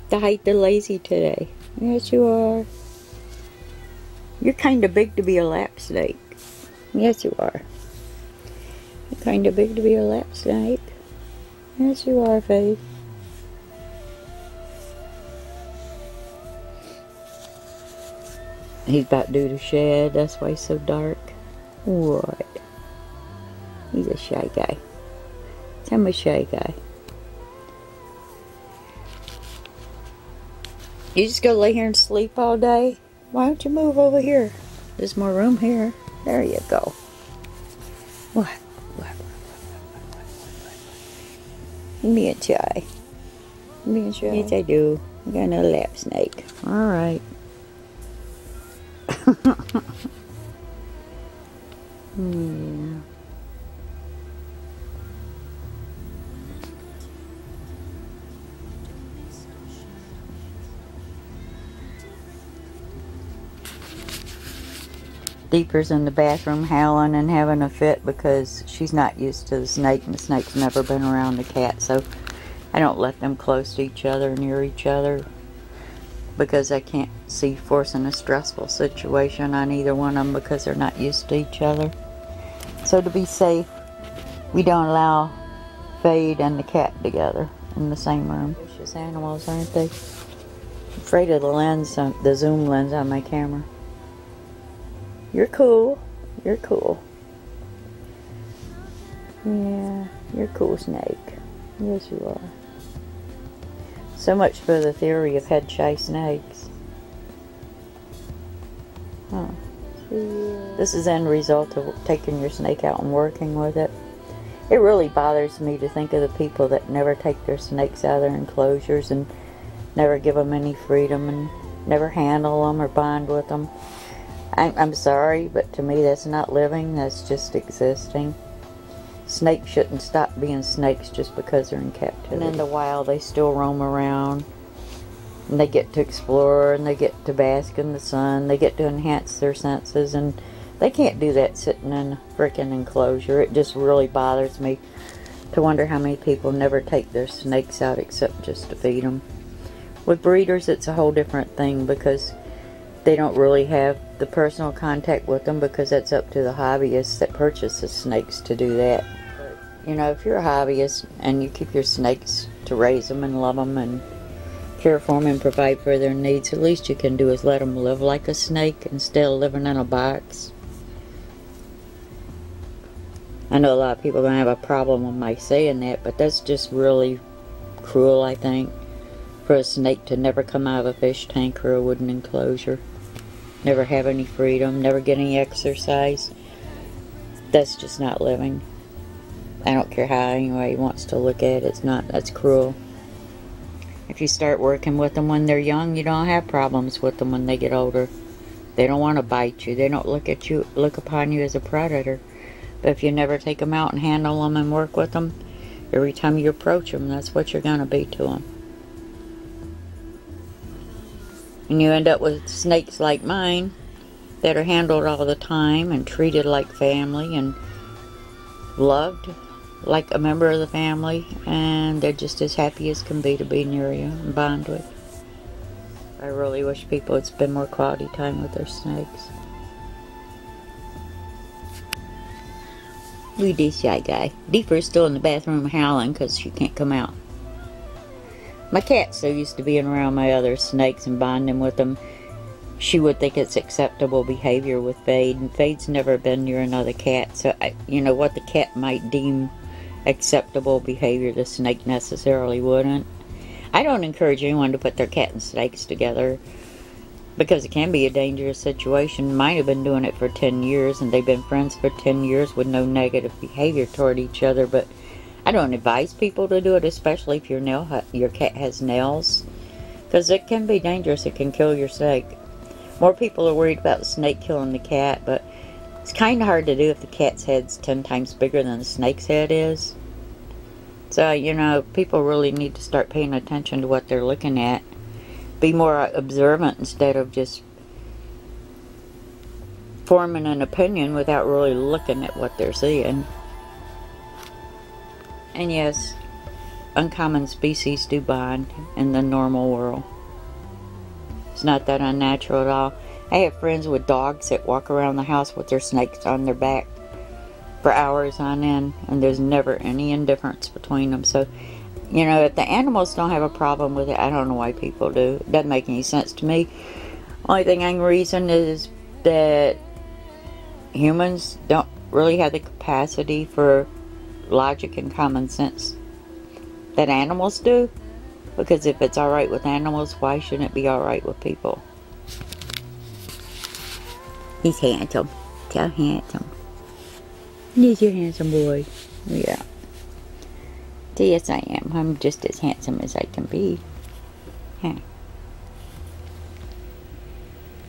The height the lazy today. Yes, you are. You're kind of big to be a lap snake. Yes, you are. You're kind of big to be a lap snake. Yes, you are, Faith. He's about due to shed. That's why he's so dark. What? He's a shy guy. Tell me, shy guy. You just go lay here and sleep all day? Why don't you move over here? There's more room here. There you go. What? Me and Shy. Me and Shy. Yes, I do. I got another lap snake. Alright. Yeah. Deeper's in the bathroom howling and having a fit because she's not used to the snake, and the snake's never been around the cat, so I don't let them close to each other, near each other, because I can't see forcing a stressful situation on either one of them because they're not used to each other. So to be safe, we don't allow Fade and the cat together in the same room. Vicious animals, aren't they? I'm afraid of the lens, the zoom lens on my camera. You're cool. You're cool. Yeah, you're cool, snake. Yes, you are. So much for the theory of head shy snakes. Huh. This is the end result of taking your snake out and working with it. It really bothers me to think of the people that never take their snakes out of their enclosures and never give them any freedom and never handle them or bond with them. I'm sorry, but to me that's not living, that's just existing. Snakes shouldn't stop being snakes just because they're in captivity. And in the wild they still roam around, and they get to explore, and they get to bask in the sun, they get to enhance their senses, and they can't do that sitting in a frickin' enclosure. It just really bothers me to wonder how many people never take their snakes out except just to feed them. With breeders it's a whole different thing because they don't really have the personal contact with them because that's up to the hobbyists that purchase the snakes to do that. You know, if you're a hobbyist and you keep your snakes to raise them and love them and care for them and provide for their needs, the least you can do is let them live like a snake instead of living in a box. I know a lot of people are going to have a problem with my saying that, but that's just really cruel, I think, for a snake to never come out of a fish tank or a wooden enclosure. Never have any freedom, never get any exercise. That's just not living. I don't care how anybody wants to look at it, it's not, that's cruel. If you start working with them when they're young, you don't have problems with them when they get older. They don't want to bite you, they don't look upon you as a predator. But if you never take them out and handle them and work with them, every time you approach them, that's what you're going to be to them. And you end up with snakes like mine that are handled all the time and treated like family and loved like a member of the family, and they're just as happy as can be to be near you and bond with. I really wish people would spend more quality time with their snakes. Look at this shy guy. Deeper's still in the bathroom howling because she can't come out. My cat's so used to being around my other snakes and bonding with them, she would think it's acceptable behavior with Fade, and Fade's never been near another cat, so you know what the cat might deem acceptable behavior, the snake necessarily wouldn't. I don't encourage anyone to put their cat and snakes together because it can be a dangerous situation. Mine have been doing it for 10 years and they've been friends for 10 years with no negative behavior toward each other, but I don't advise people to do it, especially if your cat has nails, because it can be dangerous. It can kill your snake. More people are worried about the snake killing the cat, but it's kind of hard to do if the cat's head's 10 times bigger than the snake's head is. So, you know, people really need to start paying attention to what they're looking at. Be more observant instead of just forming an opinion without really looking at what they're seeing. And yes, uncommon species do bond in the normal world. It's not that unnatural at all. I have friends with dogs that walk around the house with their snakes on their back for hours on end, and there's never any indifference between them. So, you know, if the animals don't have a problem with it, I don't know why people do. It doesn't make any sense to me. Only thing I can reason is that humans don't really have the capacity for logic and common sense that animals do. Because if it's alright with animals, why shouldn't it be alright with people? He's handsome. So handsome. He's your handsome boy. Yeah. Yes, I am. I'm just as handsome as I can be. Huh.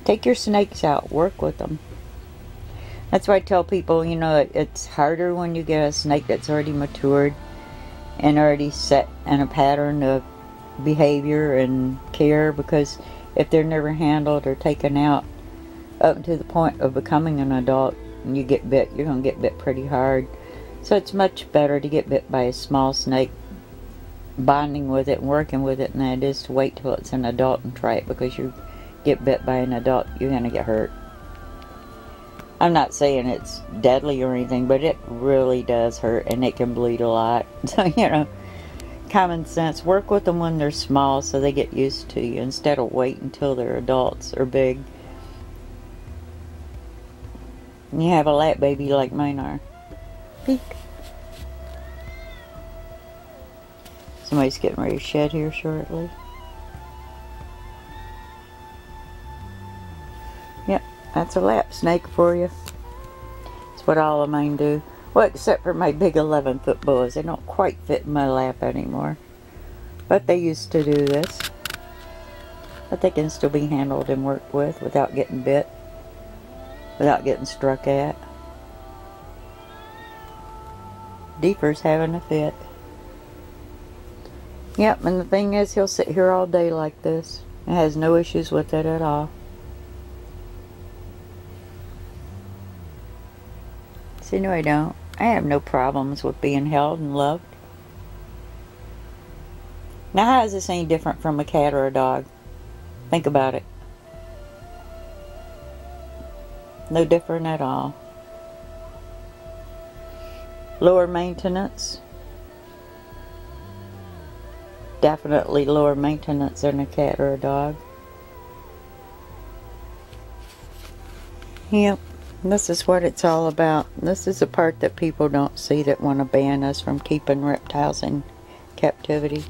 Take your snakes out. Work with them. That's why I tell people, you know, it's harder when you get a snake that's already matured and already set in a pattern of behavior and care, because if they're never handled or taken out up to the point of becoming an adult and you get bit, you're going to get bit pretty hard. So it's much better to get bit by a small snake, bonding with it and working with it, than it is to wait till it's an adult and try it, because you get bit by an adult, you're going to get hurt. I'm not saying it's deadly or anything, but it really does hurt, and it can bleed a lot. So, you know, common sense. Work with them when they're small so they get used to you, instead of wait until they're adults or big. And you have a lap baby like mine are. Peek. Somebody's getting ready to shed here shortly. Yep, that's a lap snake for you. That's what all of mine do. Well, except for my big 11-foot boas. They don't quite fit in my lap anymore. But they used to do this. But they can still be handled and worked with without getting bit. Without getting struck at. Deeper's having a fit. Yep, and the thing is, he'll sit here all day like this. It has no issues with it at all. See, no, I don't. I have no problems with being held and loved. Now, how is this any different from a cat or a dog? Think about it. No different at all. Lower maintenance. Definitely lower maintenance than a cat or a dog. Yep. This is what it's all about. This is the part that people don't see, that want to ban us from keeping reptiles in captivity.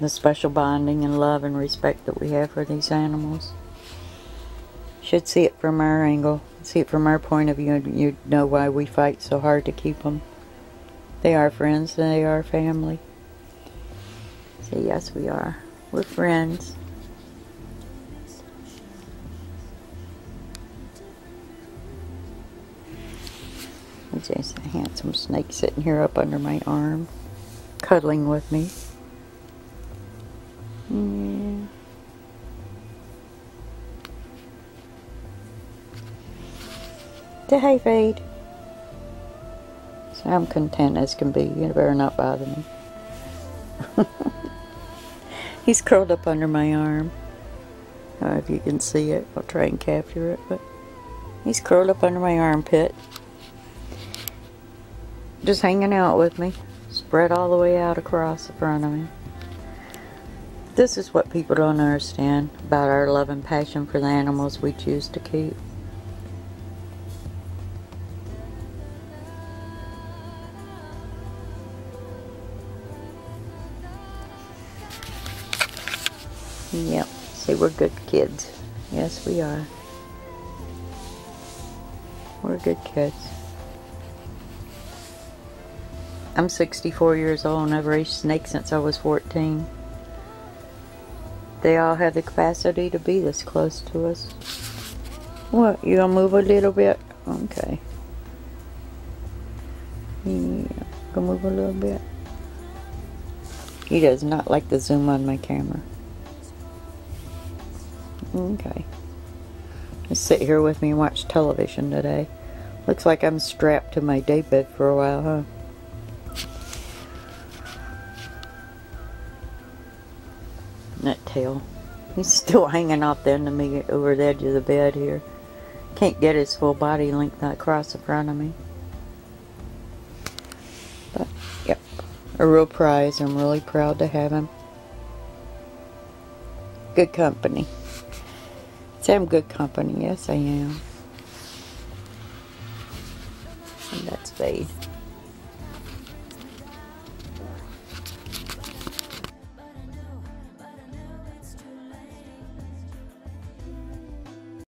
The special bonding and love and respect that we have for these animals. Should see it from our angle. See it from our point of view, and you'd know why we fight so hard to keep them. They are friends. They are family. So yes, we are. We're friends. There's a handsome snake sitting here up under my arm, cuddling with me. Yeah. Say hi, Fade. So I'm content as can be. You better not bother me. He's curled up under my arm. I don't know if you can see it. I'll try and capture it, but he's curled up under my armpit. Just hanging out with me. Spread all the way out across the front of me. This is what people don't understand about our love and passion for the animals we choose to keep. Yep, see, we're good kids. Yes, we are. We're good kids. I'm 64 years old and I've raised snakes since I was 14. They all have the capacity to be this close to us. What, you gonna move a little bit? Okay. Yeah, gonna move a little bit. He does not like the zoom on my camera. Okay. Just sit here with me and watch television today. Looks like I'm strapped to my daybed for a while, huh? That tail. He's still hanging off the end of me over the edge of the bed here. Can't get his full body length across the front of me. But, yep. A real prize. I'm really proud to have him. Good company. Say I'm good company. Yes, I am. And that's Spade.